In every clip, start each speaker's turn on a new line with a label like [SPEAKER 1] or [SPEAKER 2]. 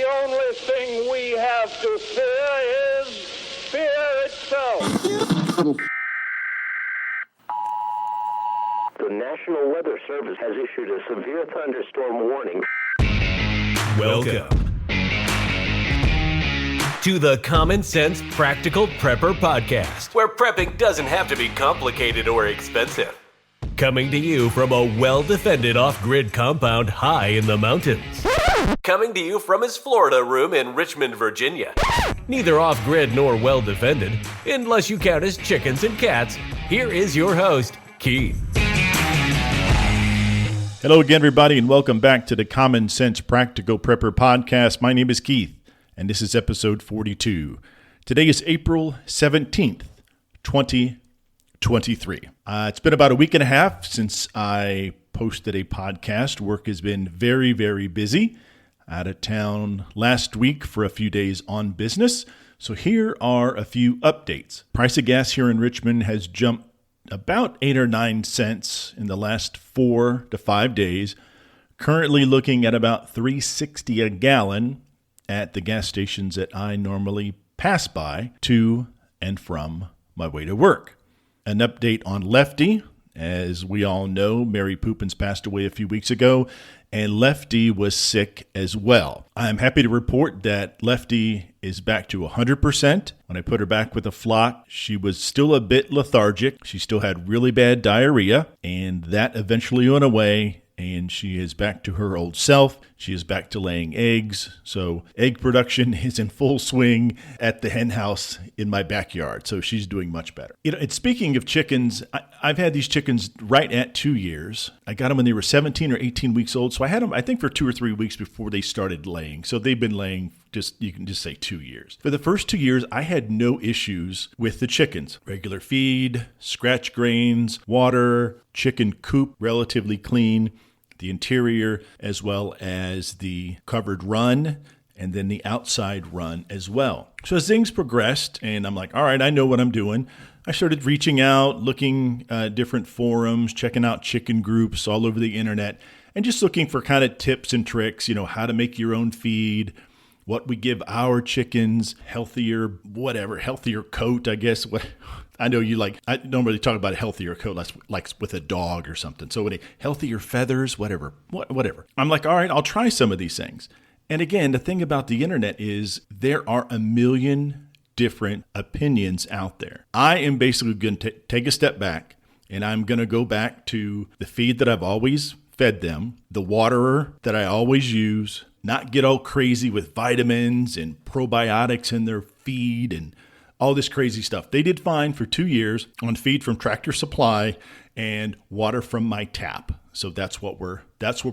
[SPEAKER 1] only thing we have to fear is fear itself.
[SPEAKER 2] The National Weather Service has issued a severe thunderstorm warning.
[SPEAKER 3] Welcome to the Common Sense Practical Prepper Podcast, where prepping doesn't have to be complicated or expensive. Coming to you from a well-defended off-grid compound high in the mountains. Coming to you from his Florida room in Richmond, Virginia. Neither off-grid nor well-defended, unless you count as chickens and cats. Here is your host, Keith.
[SPEAKER 4] Hello again, everybody, and welcome back to the Common Sense Practical Prepper Podcast. My name is Keith, and this is episode 42. Today is April 17th, 2023. It's been about a week and a half since I posted a podcast. Work has been very, very busy. Out of town last week for a few days on business. So here are a few updates. Price of gas here in Richmond has jumped about 8 or 9 cents in the last 4 to 5 days. Currently looking at about $3.60 a gallon at the gas stations that I normally pass by to and from my way to work. An update on Lefty. As we all know, Mary Poopins passed away a few weeks ago, and Lefty was sick as well. I'm happy to report that Lefty is back to 100%. When I put her back with a flock, she was still a bit lethargic. She still had really bad diarrhea, and that eventually went away, and she is back to her old self. She is back to laying eggs. So egg production is in full swing at the hen house in my backyard. So she's doing much better. And speaking of chickens, I've had these chickens right at 2 years. I got them when they were 17 or 18 weeks old. So I had them, I think, for 2 or 3 weeks before they started laying. So they've been laying you can just say 2 years. For the first 2 years, I had no issues with the chickens. Regular feed, scratch grains, water, chicken coop, relatively clean. The interior as well as the covered run and then the outside run as well. So as things progressed and I'm like, all right, I know what I'm doing. I started reaching out, looking at different forums, checking out chicken groups all over the internet and just looking for kind of tips and tricks, how to make your own feed, what we give our chickens, healthier coat, I guess. I know I don't really talk about a healthier coat like with a dog or something. So healthier feathers, whatever. I'm like, all right, I'll try some of these things. And again, the thing about the internet is there are a million different opinions out there. I am basically going to take a step back and I'm going to go back to the feed that I've always fed them, the waterer that I always use, not get all crazy with vitamins and probiotics in their feed and all this crazy stuff. They did fine for 2 years on feed from Tractor Supply and water from my tap. So that's what we're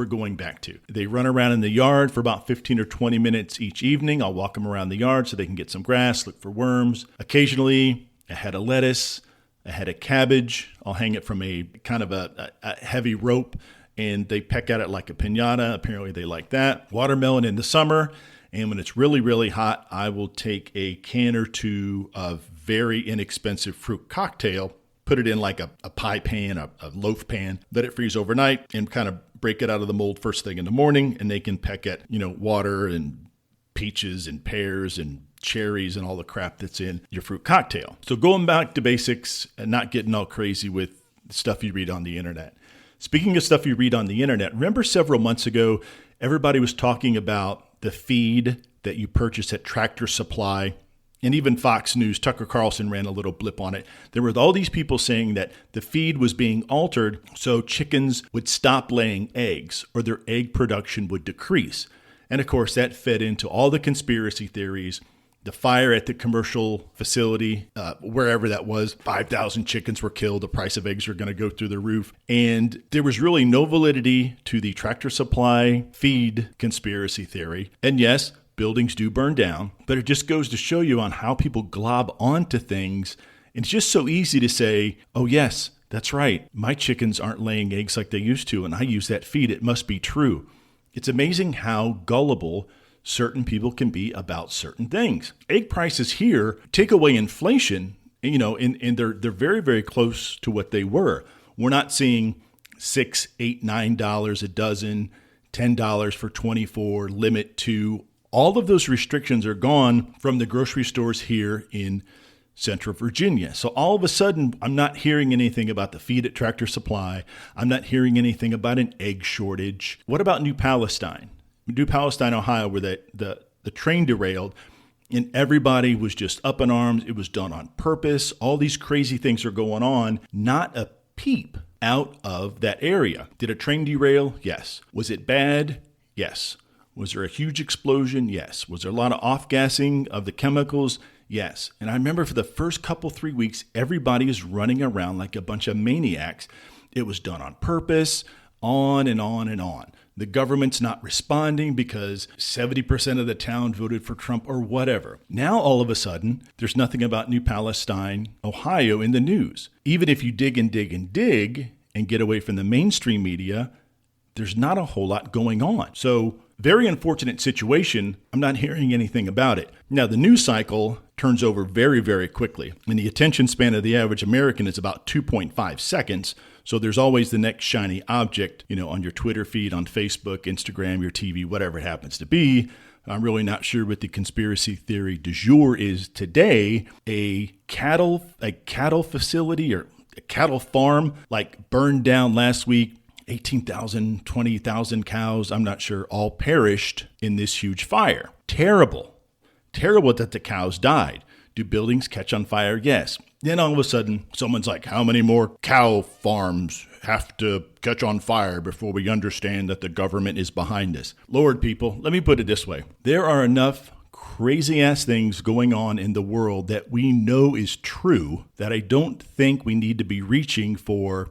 [SPEAKER 4] going back to. They run around in the yard for about 15 or 20 minutes each evening. I'll walk them around the yard so they can get some grass, look for worms. Occasionally, a head of lettuce, a head of cabbage. I'll hang it from a kind of a heavy rope and they peck at it like a piñata. Apparently they like that. Watermelon in the summer. And when it's really, really hot, I will take a can or two of very inexpensive fruit cocktail, put it in like a pie pan, a loaf pan, let it freeze overnight and kind of break it out of the mold first thing in the morning. And they can peck at, water and peaches and pears and cherries and all the crap that's in your fruit cocktail. So going back to basics and not getting all crazy with stuff you read on the internet. Speaking of stuff you read on the internet, remember several months ago, everybody was talking about the feed that you purchase at Tractor Supply, and even Fox News, Tucker Carlson ran a little blip on it. There were all these people saying that the feed was being altered so chickens would stop laying eggs or their egg production would decrease. And of course, that fed into all the conspiracy theories. The fire at the commercial facility, wherever that was, 5,000 chickens were killed. The price of eggs are going to go through the roof. And there was really no validity to the Tractor Supply feed conspiracy theory. And yes, buildings do burn down, but it just goes to show you on how people glob onto things. And it's just so easy to say, oh yes, that's right. My chickens aren't laying eggs like they used to, and I use that feed. It must be true. It's amazing how gullible certain people can be about certain things. Egg prices here take away inflation, and they're very, very close to what they were. We're not seeing $6, $8, $9 a dozen, $10 for 24, limit to All of those restrictions are gone from the grocery stores here in Central Virginia. So all of a sudden, I'm not hearing anything about the feed at Tractor Supply. I'm not hearing anything about an egg shortage. What about New Palestine? New Palestine, Ohio, where the train derailed and everybody was just up in arms. It was done on purpose. All these crazy things are going on. Not a peep out of that area. Did a train derail? Yes. Was it bad? Yes. Was there a huge explosion? Yes. Was there a lot of off-gassing of the chemicals? Yes. And I remember for the first 3 weeks, everybody is running around like a bunch of maniacs. It was done on purpose, on and on and on. The government's not responding because 70% of the town voted for Trump or whatever. Now, all of a sudden, there's nothing about New Palestine, Ohio in the news. Even if you dig and dig and dig and get away from the mainstream media, there's not a whole lot going on. So, very unfortunate situation. I'm not hearing anything about it. Now, the news cycle turns over very, very quickly. And the attention span of the average American is about 2.5 seconds. So there's always the next shiny object, on your Twitter feed, on Facebook, Instagram, your TV, whatever it happens to be. I'm really not sure what the conspiracy theory du jour is today. A cattle facility or a cattle farm burned down last week. 18,000, 20,000 cows, I'm not sure, all perished in this huge fire. Terrible. Terrible that the cows died. Do buildings catch on fire? Yes. Then all of a sudden, someone's like, how many more cow farms have to catch on fire before we understand that the government is behind us? Lord, people, let me put it this way. There are enough crazy-ass things going on in the world that we know is true that I don't think we need to be reaching for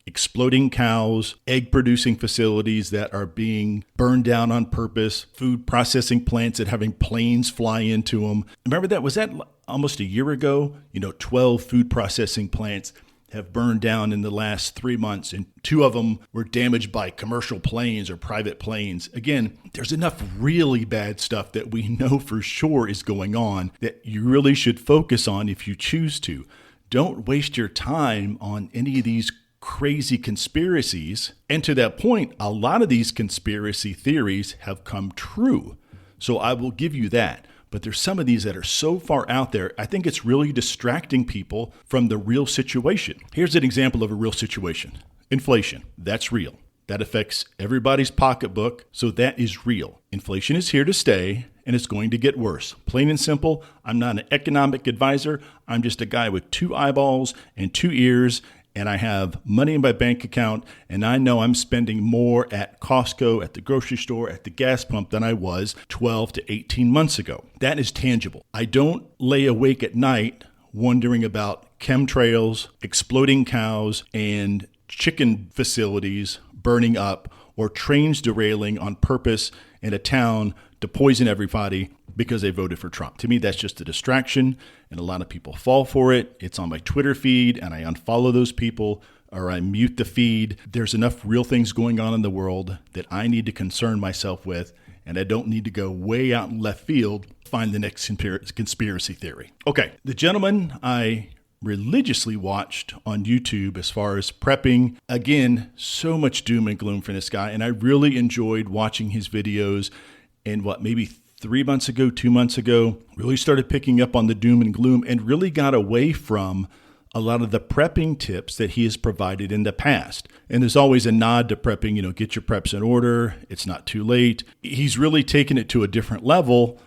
[SPEAKER 4] exploding cows, egg-producing facilities that are being burned down on purpose, food processing plants that having planes fly into them. Remember that? Was that almost a year ago? 12 food processing plants have burned down in the last 3 months, and 2 of them were damaged by commercial planes or private planes. Again, there's enough really bad stuff that we know for sure is going on that you really should focus on if you choose to. Don't waste your time on any of these crazy conspiracies. And to that point, a lot of these conspiracy theories have come true. So I will give you that. But there's some of these that are so far out there, I think it's really distracting people from the real situation. Here's an example of a real situation. Inflation. That's real. That affects everybody's pocketbook. So that is real. Inflation is here to stay, and it's going to get worse. Plain and simple, I'm not an economic advisor. I'm just a guy with 2 eyeballs and 2 ears, and I have money in my bank account, and I know I'm spending more at Costco, at the grocery store, at the gas pump than I was 12 to 18 months ago. That is tangible. I don't lay awake at night wondering about chemtrails, exploding cows, and chicken facilities burning up, or trains derailing on purpose in a town to poison everybody because they voted for Trump. To me, that's just a distraction, and a lot of people fall for it. It's on my Twitter feed, and I unfollow those people, or I mute the feed. There's enough real things going on in the world that I need to concern myself with, and I don't need to go way out in left field to find the next conspiracy theory. Okay, the gentleman I religiously watched on YouTube as far as prepping. Again, so much doom and gloom for this guy, and I really enjoyed watching his videos. And maybe 3 months ago, 2 months ago, really started picking up on the doom and gloom and really got away from a lot of the prepping tips that he has provided in the past. And there's always a nod to prepping, get your preps in order. It's not too late. He's really taken it to a different level.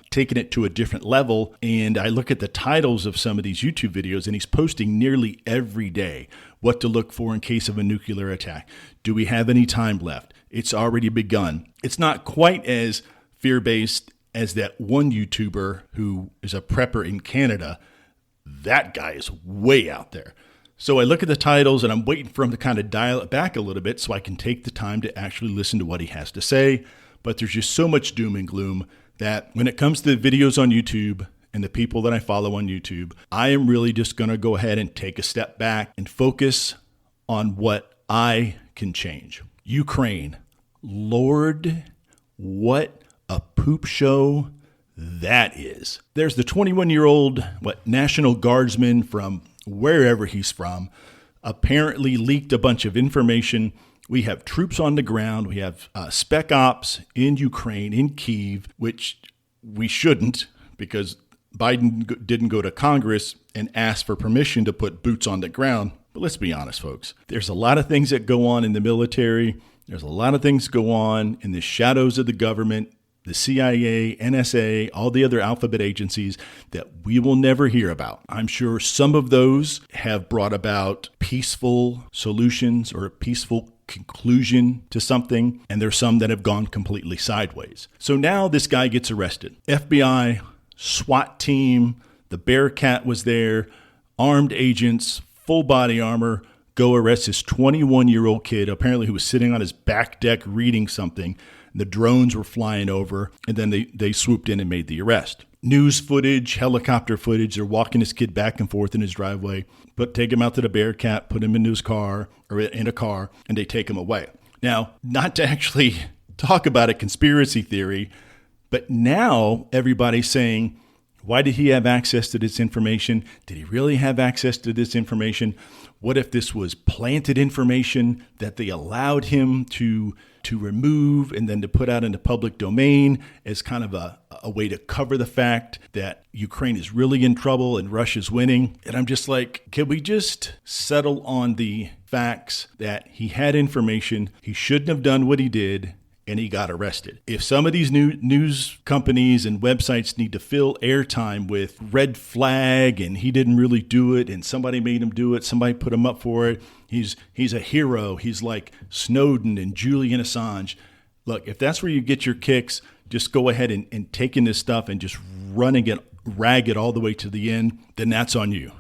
[SPEAKER 4] And I look at the titles of some of these YouTube videos, and he's posting nearly every day what to look for in case of a nuclear attack. Do we have any time left? It's already begun. It's not quite as fear-based as that one YouTuber who is a prepper in Canada. That guy is way out there. So I look at the titles, and I'm waiting for him to kind of dial it back a little bit so I can take the time to actually listen to what he has to say. But there's just so much doom and gloom that when it comes to the videos on YouTube and the people that I follow on YouTube, I am really just going to go ahead and take a step back and focus on what I can change. Ukraine. Lord, what a poop show that is. There's the 21-year-old, National Guardsman from wherever he's from, apparently leaked a bunch of information. We have troops on the ground. We have spec ops in Ukraine, in Kyiv, which we shouldn't, because Biden didn't go to Congress and ask for permission to put boots on the ground. But let's be honest, folks. There's a lot of things that go on in the military. There's a lot of things go on in the shadows of the government, the CIA, NSA, all the other alphabet agencies that we will never hear about. I'm sure some of those have brought about peaceful solutions or a peaceful conclusion to something, and there's some that have gone completely sideways. So now this guy gets arrested. FBI, SWAT team, the Bearcat was there, armed agents, full body armor, go arrest this 21-year-old kid, apparently who was sitting on his back deck reading something. The drones were flying over, and then they swooped in and made the arrest. News footage, helicopter footage, they're walking this kid back and forth in his driveway, take him out to the Bearcat, put him into his car, or in a car, and they take him away. Now, not to actually talk about a conspiracy theory, but now everybody's saying, why did he have access to this information? Did he really have access to this information? What if this was planted information that they allowed him to remove and then to put out in the public domain as kind of a way to cover the fact that Ukraine is really in trouble and Russia's winning? And I'm just like, can we just settle on the facts that he had information, he shouldn't have done what he did, and he got arrested? If some of these news companies and websites need to fill airtime with red flag and he didn't really do it and somebody made him do it, somebody put him up for it, he's a hero, he's like Snowden and Julian Assange. Look, if that's where you get your kicks, just go ahead and take in this stuff and just running it ragged all the way to the end, then that's on you.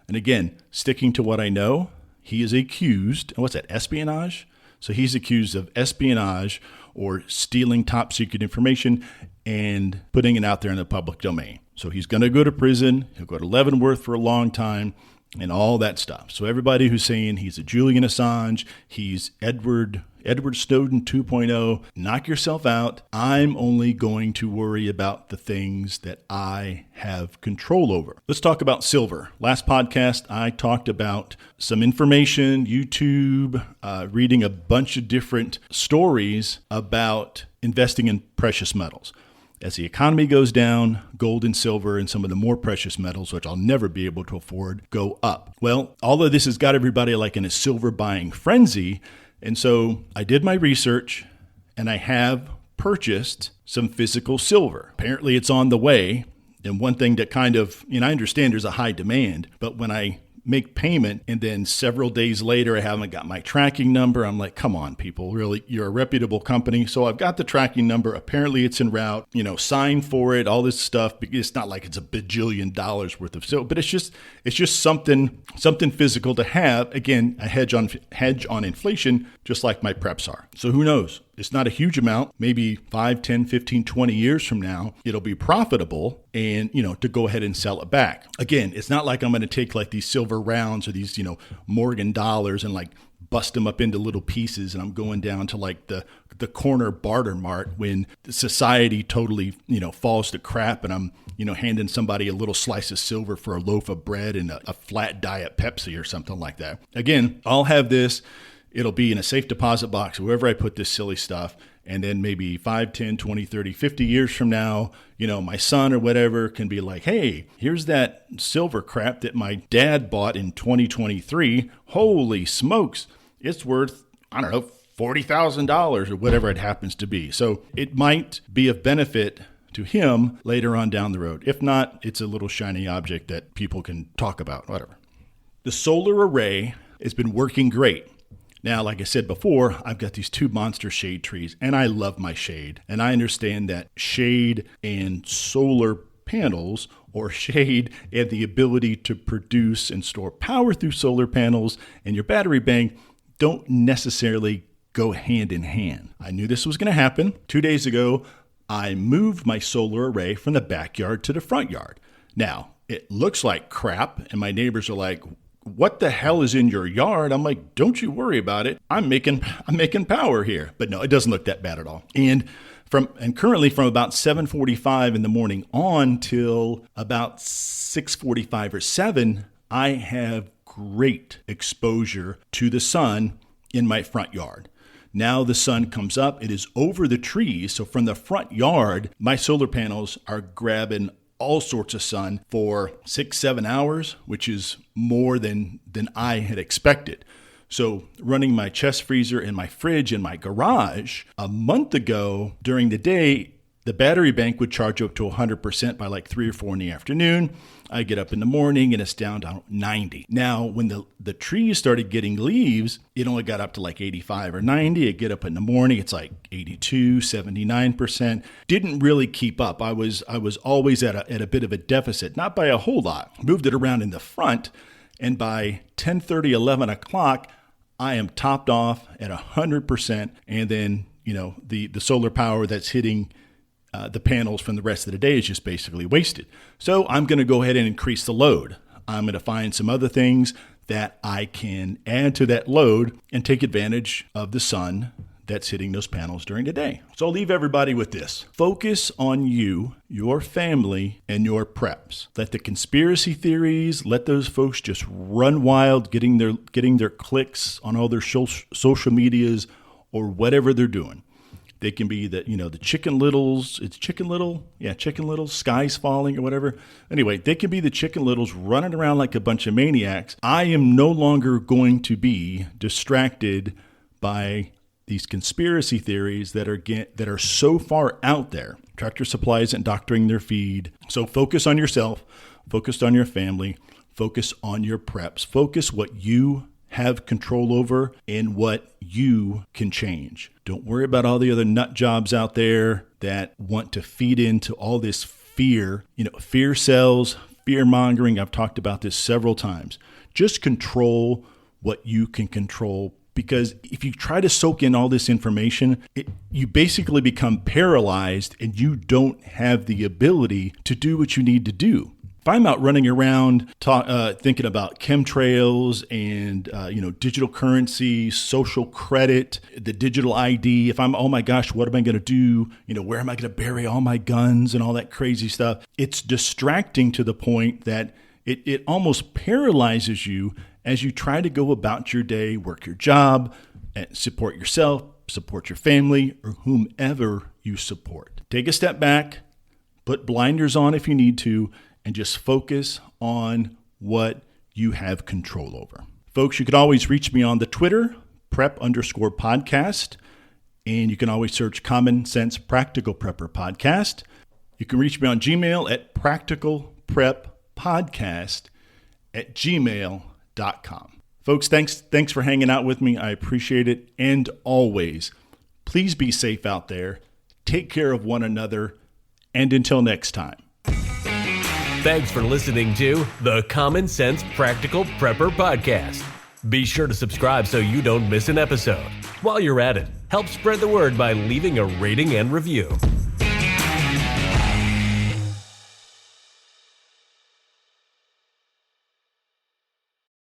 [SPEAKER 4] And again, sticking to what I know, he is accused, what's that, espionage? So he's accused of espionage or stealing top secret information and putting it out there in the public domain. So he's going to go to prison. He'll go to Leavenworth for a long time and all that stuff. So everybody who's saying he's a Julian Assange, he's Edward Snowden 2.0, knock yourself out. I'm only going to worry about the things that I have control over. Let's talk about silver. Last podcast, I talked about some information, YouTube, reading a bunch of different stories about investing in precious metals. As the economy goes down, gold and silver and some of the more precious metals, which I'll never be able to afford, go up. Well, all of this has got everybody like in a silver buying frenzy. And so I did my research and I have purchased some physical silver. Apparently it's on the way. And one thing that kind of, I understand there's a high demand, but when I make payment and then several days later I haven't got my tracking number, I'm like, come on, people, really? You're a reputable company. So I've got the tracking number. Apparently it's en route, sign for it, all this stuff. It's not like it's $1 bajillion worth of silver, but it's just something physical to have. Again, a hedge on inflation, just like my preps are. So who knows? It's not a huge amount. Maybe 5, 10, 15, 20 years from now, it'll be profitable and, to go ahead and sell it back. Again, it's not like I'm going to take like these silver rounds or these, Morgan dollars and like bust them up into little pieces. And I'm going down to like the corner barter mart when society totally, falls to crap and I'm, handing somebody a little slice of silver for a loaf of bread and a flat diet Pepsi or something like that. Again, I'll have this. It'll be in a safe deposit box, wherever I put this silly stuff. And then maybe 5, 10, 20, 30, 50 years from now, my son or whatever can be like, hey, here's that silver crap that my dad bought in 2023. Holy smokes. It's worth, I don't know, $40,000 or whatever it happens to be. So it might be of benefit to him later on down the road. If not, it's a little shiny object that people can talk about, whatever. The solar array has been working great. Now, like I said before, I've got these 2 monster shade trees, and I love my shade. And I understand that shade and solar panels, or shade and the ability to produce and store power through solar panels and your battery bank, don't necessarily go hand in hand. I knew this was going to happen. 2 days ago, I moved my solar array from the backyard to the front yard. Now, it looks like crap, and my neighbors are like, what the hell is in your yard? I'm like, don't you worry about it. I'm making power here. But no, it doesn't look that bad at all. And currently from about 7:45 in the morning on till about 6:45 or 7, I have great exposure to the sun in my front yard. Now the sun comes up, it is over the trees. So from the front yard, my solar panels are grabbing all sorts of sun for 6-7 hours, which is more than I had expected. So running my chest freezer and my fridge in my garage, a month ago during the day, the battery bank would charge up to 100% by like 3 or 4 in the afternoon. I get up in the morning and it's down to 90. Now, when the trees started getting leaves, it only got up to like 85 or 90. I get up in the morning, it's like 82, 79%. Didn't really keep up. I was always at a bit of a deficit, not by a whole lot. Moved it around in the front, and by 10:30, 11 o'clock, I am topped off at 100%. And then, the solar power that's hitting the panels from the rest of the day is just basically wasted. So I'm going to go ahead and increase the load. I'm going to find some other things that I can add to that load and take advantage of the sun that's hitting those panels during the day. So I'll leave everybody with this. Focus on you, your family, and your preps. Let the conspiracy theories, let those folks just run wild, getting their clicks on all their social medias or whatever they're doing. They can be the Chicken Littles. It's Chicken Little. Yeah, Chicken Little, skies falling or whatever. Anyway, they can be the Chicken Littles running around like a bunch of maniacs. I am no longer going to be distracted by these conspiracy theories that are so far out there. Tractor Supply isn't doctoring their feed. So focus on yourself, focus on your family, focus on your preps, focus what you have control over and what you can change. Don't worry about all the other nut jobs out there that want to feed into all this fear. Fear sells, fear mongering. I've talked about this several times. Just control what you can control, because if you try to soak in all this information, you basically become paralyzed and you don't have the ability to do what you need to do. If I'm out running around thinking about chemtrails and digital currency, social credit, the digital ID, if I'm, oh my gosh, what am I going to do? Where am I going to bury all my guns and all that crazy stuff? It's distracting to the point that it almost paralyzes you as you try to go about your day, work your job, and support yourself, support your family, or whomever you support. Take a step back, put blinders on if you need to, and just focus on what you have control over. Folks, you can always reach me on the Twitter, prep_podcast, and you can always search Common Sense Practical Prepper Podcast. You can reach me on Gmail at practicalpreppodcast@gmail.com. Folks, thanks for hanging out with me. I appreciate it. And always, please be safe out there. Take care of one another. And until next time.
[SPEAKER 3] Thanks for listening to the Common Sense Practical Prepper Podcast. Be sure to subscribe so you don't miss an episode. While you're at it, help spread the word by leaving a rating and review.